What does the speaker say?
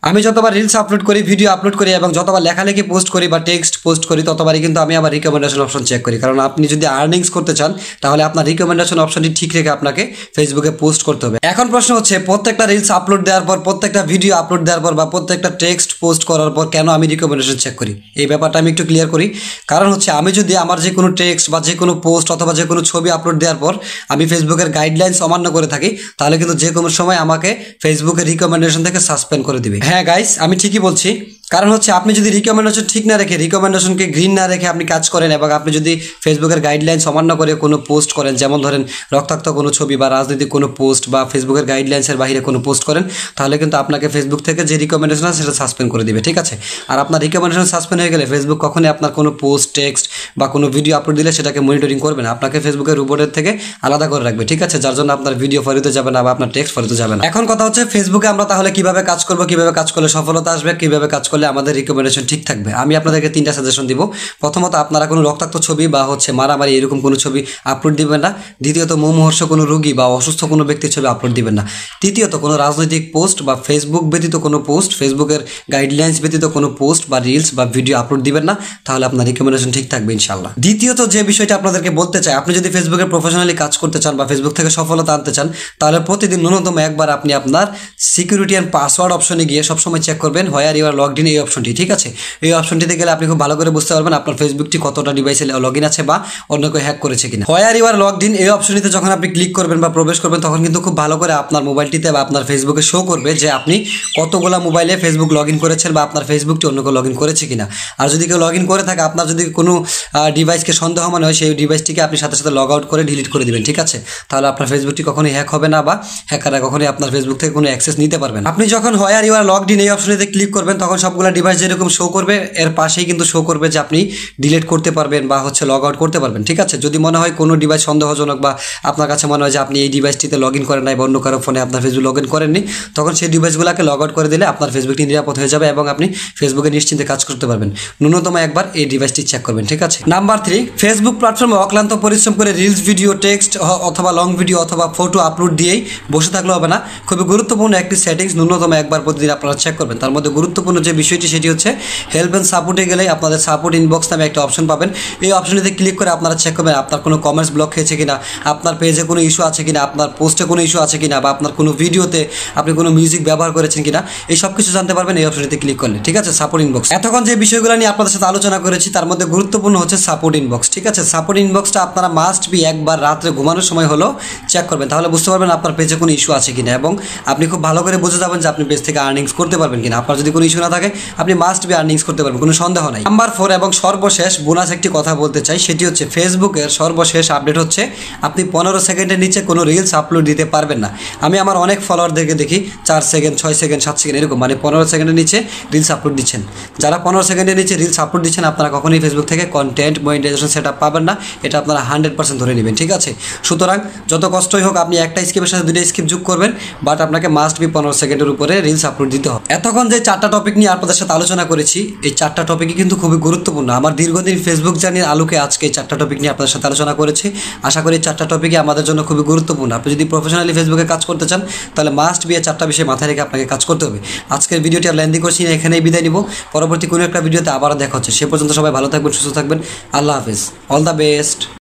আমি যতবার reels upload করি, ভিডিও আপলোড করি এবং যতবার লেখালেখি পোস্ট করি বা টেক্সট পোস্ট করি, ততবারই কিন্তু আমি আবার রিকমেন্ডেশন অপশন চেক করি। কারণ আপনি যদি আর্নিংস করতে চান তাহলে আপনার রিকমেন্ডেশন অপশনটি ঠিক রেখে আপনাকে ফেসবুকে পোস্ট করতে হবে। এখন প্রশ্ন হচ্ছে, প্রত্যেকটা রিলস আপলোড দেওয়ার পর, প্রত্যেকটা ভিডিও আপলোড দেওয়ার পর বা প্রত্যেকটা টেক্সট পোস্ট করার পর কেন আমি রিকমেন্ডেশন চেক করি? এই ব্যাপারটা আমি একটু ক্লিয়ার করি। কারণ হচ্ছে, আমি যদি আমার যে কোনো টেক্সট বা যে কোনো পোস্ট অথবা যে কোনো ছবি আপলোড দেওয়ার পর আমি ফেসবুকের গাইডলাইন্স অমান্য করে থাকি, তাহলে কিন্তু যে কোনো সময় আমাকে ফেসবুকের রিকমেন্ডেশন থেকে সাসপেন্ড করে দিবে। হ্যাঁ গাইস, আমি ঠিকই বলছি। কারণ হচ্ছে, আপনি যদি রিকমেন্ডেশন ঠিক না রেখে, রিকমেন্ডেশনকে গ্রিন না রেখে আপনি কাজ করেন এবং আপনি যদি ফেসবুকের গাইডলাইন্স অমান্য করে কোনো পোস্ট করেন, যেমন ধরেন রক্তাক্ত কোনো ছবি বা রাজনৈতিক কোনো পোস্ট বা ফেসবুকের গাইডলাইন্সের বাইরে কোনো পোস্ট করেন, তাহলে কিন্তু আপনাকে ফেসবুক থেকে যে রিকমেন্ডেশন আছে সেটা সাসপেন্ড করে দিবে, ঠিক আছে? আর আপনার রিকমেন্ডেশন সাসপেন্ড হয়ে গেলে ফেসবুক কখনই আপনার কোনো পোস্ট, টেক্সট বা কোনো ভিডিও আপলোড দিলে সেটাকে মনিটরিং করবে না, আপনাকে ফেসবুকের রোবটের থেকে আলাদা করে রাখবে, ঠিক আছে? যার জন্য আপনার ভিডিও ফরিতে যাবে না বা আপনার টেক্সট ফরিতে যাবে না। এখন কথা হচ্ছে, ফেসবুকে আমরা তাহলে কিভাবে কাজ করব, কিভাবে কাজ করলে সফলতা আসবে, কিভাবে কাজ করলে আমাদের রিকমেন্ডেশন ঠিক থাকবে? আমি আপনাদেরকে 3টা সাজেশন দিব। প্রথমত, আপনারা কোনো রক্তাক্ত ছবি বা মারামারি এরকম কোনো ছবি আপলোড দিবেন না। দ্বিতীয়ত, মুমূর্ষ কোনো রোগী বা অসুস্থ কোনো ব্যক্তির ছবি আপলোড দিবেন না। তৃতীয়ত, কোনো রাজনৈতিক পোস্ট বা ফেসবুক ব্যতীত কোনো পোস্ট, ফেসবুকের গাইডলাইন্স ব্যতীত কোনো পোস্ট বা রিলস বা ভিডিও আপলোড দিবেন না, তাহলে আপনার রিকমেন্ডেশন ঠিক থাকবে ইনশাআল্লাহ। দ্বিতীয়ত যে বিষয়টা আপনাদেরকে বলতে চাই, আপনি যদি ফেসবুকে প্রফেশনালি কাজ করতে চান বা ফেসবুক থেকে সফলতা আনতে চান, তাহলে প্রতিদিন ন্যূনতম একবার আপনি আপনার সিকিউরিটি অ্যান্ড পাসওয়ার্ড অপশনে গিয়ে সবসময় চেক করবেন where you are logged in, এই অপশনটি, ঠিক আছে? এই অপশনটিতে গেলে আপনি খুব ভালো করে বুঝতে পারবেন আপনার ফেসবুকটি কতটা ডিভাইসে লগ ইন আছে বা অন্য কেউ হ্যাক করেছে কিনা। Where you are logged in এই অপশনটিতে যখন আপনি ক্লিক করবেন বা প্রবেশ করবেন, তখন কিন্তু খুব ভালো করে আপনার মোবাইলটিতে বা আপনার ফেসবুকে শো করবে যে আপনি কতগুলো মোবাইলে ফেসবুক লগ ইন করেছেন বা আপনার ফেসবুকটি অন্য কেউ লগ ইন করেছে কিনা। আর যদি কেউ লগ ইন করে থাকে, আপনার যদি কোনো ডিভাইসকে সন্দেহ মনে হয়, সেই ডিভাইসটিকে আপনি সাথে সাথে লগ আউট করে ডিলিট করে দিবেন, ঠিক আছে? তাহলে আপনার ফেসবুকটি কখনোই হ্যাক হবে না বা হ্যাকাররা কখনোই আপনার ফেসবুক থেকে কোনো অ্যাক্সেস নিতে পারবেন। আপনি যখন where you are logged in এই অপশনটিতে ক্লিক করবেন, তখন সবগুলো ডিভাইস যেরকম শো করবে, এর পাশেই কিন্তু শো করবে যে আপনি ডিলিট করতে পারবেন বা লগ আউট করতে পারবেন, ঠিক আছে? যদি মনে হয় কোনো ডিভাইস সন্দেহজনক বা আপনার কাছে মনে হয় যে আপনি এই ডিভাইসটিতে লগ ইন করেন নাই বা অন্য কারো ফোনে আপনার ফেসবুক লগ ইন করেননি, তখন সেই ডিভাইসগুলোকে লগ আউট করে দিলে আপনার ফেসবুকটি নিরাপদ হয়ে যাবে এবং আপনি ফেসবুকে নিশ্চিন্তে কাজ করতে পারবেন। ন্যূনতম একবার এই ডিভাইসটি চেক করবেন, ঠিক আছে? নাম্বার 3, ফেসবুক প্ল্যাটফর্মে অক্লান্ত পরিশ্রম করে রিলস, ভিডিও, টেক্সট অথবা লং ভিডিও অথবা ফটো আপলোড দিয়েই বসে থাকলে হবে না। খুবই গুরুত্বপূর্ণ একটি সেটিংস ন্যূনতম একবার প্রতিদিন আপনারা চেক করবেন। তার মধ্যে গুরুত্বপূর্ণ যে বিষয়টি সেটি হচ্ছে, হেল্প অ্যান্ড সাপোর্টে গেলে আপনাদের সাপোর্ট ইনবক্স নামে একটা অপশন পাবেন। এই অপশনটিতে ক্লিক করে আপনারা চেক করবেন আপনার কোনো কমেন্টস ব্লক খেয়েছে কিনা, আপনার পেজে কোনো ইস্যু আছে কিনা, আপনার পোস্টে কোনো ইস্যু আছে কিনা, বা আপনার কোনো ভিডিওতে আপনি কোনো মিউজিক ব্যবহার করেছেন কিনা, এই সব কিছু জানতে পারবেন এই অপশনটিতে ক্লিক করলে, ঠিক আছে? Support inbox. এতক্ষণ যে বিষয়গুলো নিয়ে আপনাদের সাথে আলোচনা করেছি, তার মধ্যে গুরুত্বপূর্ণ হচ্ছে সাপোর্ট ইনবক্স, ঠিক আছে? সাপোর্ট ইনবক্সটা আপনারা মাস্ট বি একবার রাত্রে ঘুমানোর সময় হলো চেক করবেন, তাহলে বুঝতে পারবেন আপনার পেজে কোনো ইস্যু আছে কিনা এবং আপনি খুব ভালো করে বুঝে যাবেন যে আপনি পেজ থেকে আর্নিংস করতে পারবেন কিনা। আপনার যদি কোনো ইস্যু না থাকে, আপনি মাস্ট বি আর্নিংস করতে পারবেন, কোনো সন্দেহ নাই। নাম্বার 4 এবং সর্বশেষ বোনাস একটি কথা বলতে চাই, সেটি হচ্ছে ফেসবুকের সর্বশেষ আপডেট হচ্ছে আপনি 15 সেকেন্ডের নিচে কোনো রিলস আপলোড দিতে পারবেন না। আমি আমার অনেক ফলোয়ারদেরকে দেখি 4 সেকেন্ড, 6 সেকেন্ড, 7 সেকেন্ড এরকম, মানে 15 সেকেন্ডের নিচে রিলস আপলোড দিচ্ছেন। যারা 15 সেকেন্ডের নিচে রিলস আপলোড দিচ্ছেন, আপনারা কখনোই ফেসবুক থেকে কন্টেন্ট মনিটাইজেশন সেটআপ পাবেন না, এটা আপনারা 100% ধরে নেবেন, ঠিক আছে? সুতরাং যত কষ্টই হোক, আপনি একটা স্কিপের সাথে 2টা স্কিপ যোগ করবেন, বাট আপনাকে মাস্ট বি 15 সেকেন্ডের উপরে রিলস আপলোড দিতে হবে। এতক্ষণ যে 4টা টপিক নিয়ে আপনাদের সাথে আলোচনা করেছি, এই 4টা টপিকই কিন্তু খুবই গুরুত্বপূর্ণ। আমার দীর্ঘদিন ফেসবুক জার্নির আলোকে আজকে এই 4টা টপিক নিয়ে আপনাদের সাথে আলোচনা করেছি। আশা করি 4টা টপিকই আমাদের জন্য খুবই গুরুত্বপূর্ণ। আপনি যদি প্রফেশনালি ফেসবুকে কাজ করতে চান, তাহলে মাস্ট বি এই 4টা বিষয় মাথায় রেখে আপনাকে কাজ করতে হবে। আজকের ভিডিওটি আর লেন্দি করছি না, এখানেই বিদায় নিব। পরবর্তী কোনো একটা ভিডিওতে আবার দেখা হচ্ছে। সে পর্যন্ত সবাই ভালো থাকবেন, সুস্থ থাকবেন। আল্লাহ হাফেজ, অল দ্য বেস্ট।